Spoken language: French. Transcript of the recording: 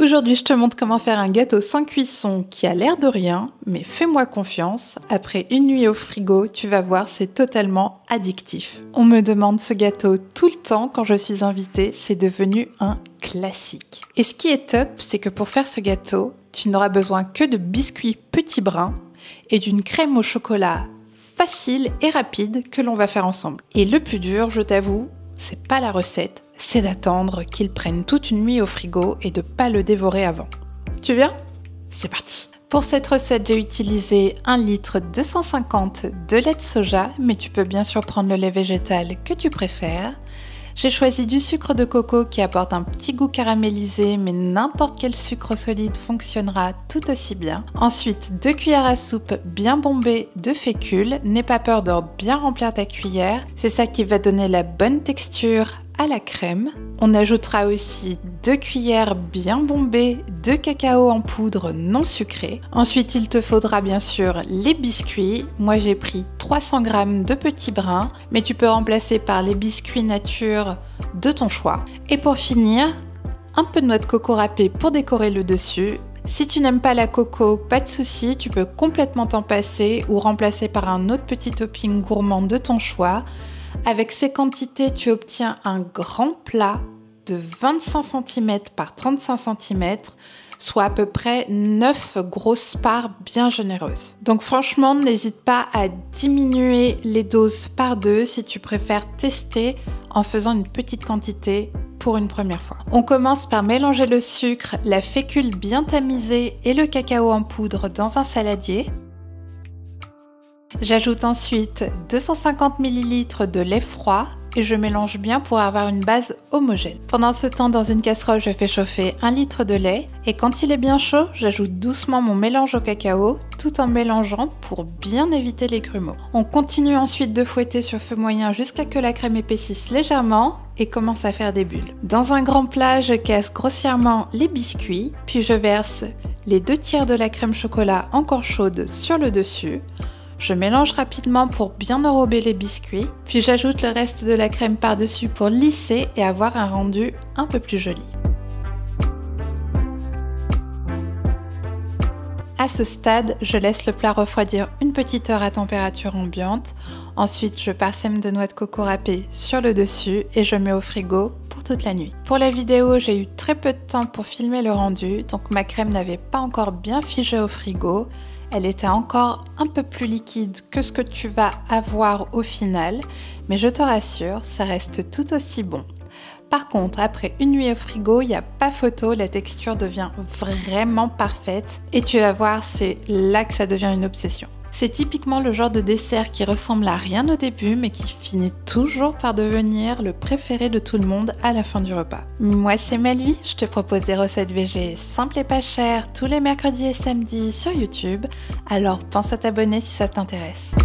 Aujourd'hui, je te montre comment faire un gâteau sans cuisson qui a l'air de rien, mais fais-moi confiance, après une nuit au frigo, tu vas voir, c'est totalement addictif. On me demande ce gâteau tout le temps quand je suis invitée, c'est devenu un classique. Et ce qui est top, c'est que pour faire ce gâteau, tu n'auras besoin que de biscuits petits bruns et d'une crème au chocolat facile et rapide que l'on va faire ensemble. Et le plus dur, je t'avoue, c'est pas la recette, c'est d'attendre qu'il prenne toute une nuit au frigo et de pas le dévorer avant. Tu viens ? C'est parti. Pour cette recette, j'ai utilisé 1 litre 250 de lait de soja, mais tu peux bien sûr prendre le lait végétal que tu préfères. J'ai choisi du sucre de coco qui apporte un petit goût caramélisé, mais n'importe quel sucre solide fonctionnera tout aussi bien. Ensuite, 2 cuillères à soupe bien bombées de fécule. N'aie pas peur de bien remplir ta cuillère. C'est ça qui va donner la bonne texture à la crème. On ajoutera aussi 2 cuillères bien bombées de cacao en poudre non sucré. Ensuite, il te faudra bien sûr les biscuits. Moi, j'ai pris 300 g de petits brins, mais tu peux remplacer par les biscuits nature de ton choix. Et pour finir, un peu de noix de coco râpée pour décorer le dessus. Si tu n'aimes pas la coco, pas de souci, tu peux complètement t'en passer ou remplacer par un autre petit topping gourmand de ton choix. Avec ces quantités, tu obtiens un grand plat de 25 cm par 35 cm, soit à peu près 9 grosses parts bien généreuses. Donc franchement, n'hésite pas à diminuer les doses par 2 si tu préfères tester en faisant une petite quantité pour une première fois. On commence par mélanger le sucre, la fécule bien tamisée et le cacao en poudre dans un saladier. J'ajoute ensuite 250 ml de lait froid et je mélange bien pour avoir une base homogène. Pendant ce temps, dans une casserole, je fais chauffer 1 litre de lait et quand il est bien chaud, j'ajoute doucement mon mélange au cacao tout en mélangeant pour bien éviter les grumeaux. On continue ensuite de fouetter sur feu moyen jusqu'à que la crème épaississe légèrement et commence à faire des bulles. Dans un grand plat, je casse grossièrement les biscuits, puis je verse les 2 tiers de la crème chocolat encore chaude sur le dessus. Je mélange rapidement pour bien enrober les biscuits, puis j'ajoute le reste de la crème par-dessus pour lisser et avoir un rendu un peu plus joli. À ce stade, je laisse le plat refroidir une petite heure à température ambiante. Ensuite, je parsème de noix de coco râpée sur le dessus et je mets au frigo pour toute la nuit. Pour la vidéo, j'ai eu très peu de temps pour filmer le rendu, donc ma crème n'avait pas encore bien figé au frigo. Elle était encore un peu plus liquide que ce que tu vas avoir au final, mais je te rassure, ça reste tout aussi bon. Par contre, après une nuit au frigo, il n'y a pas photo, la texture devient vraiment parfaite et tu vas voir, c'est là que ça devient une obsession. C'est typiquement le genre de dessert qui ressemble à rien au début mais qui finit toujours par devenir le préféré de tout le monde à la fin du repas. Moi c'est Malvi, je te propose des recettes végé simples et pas chères tous les mercredis et samedis sur YouTube, alors pense à t'abonner si ça t'intéresse.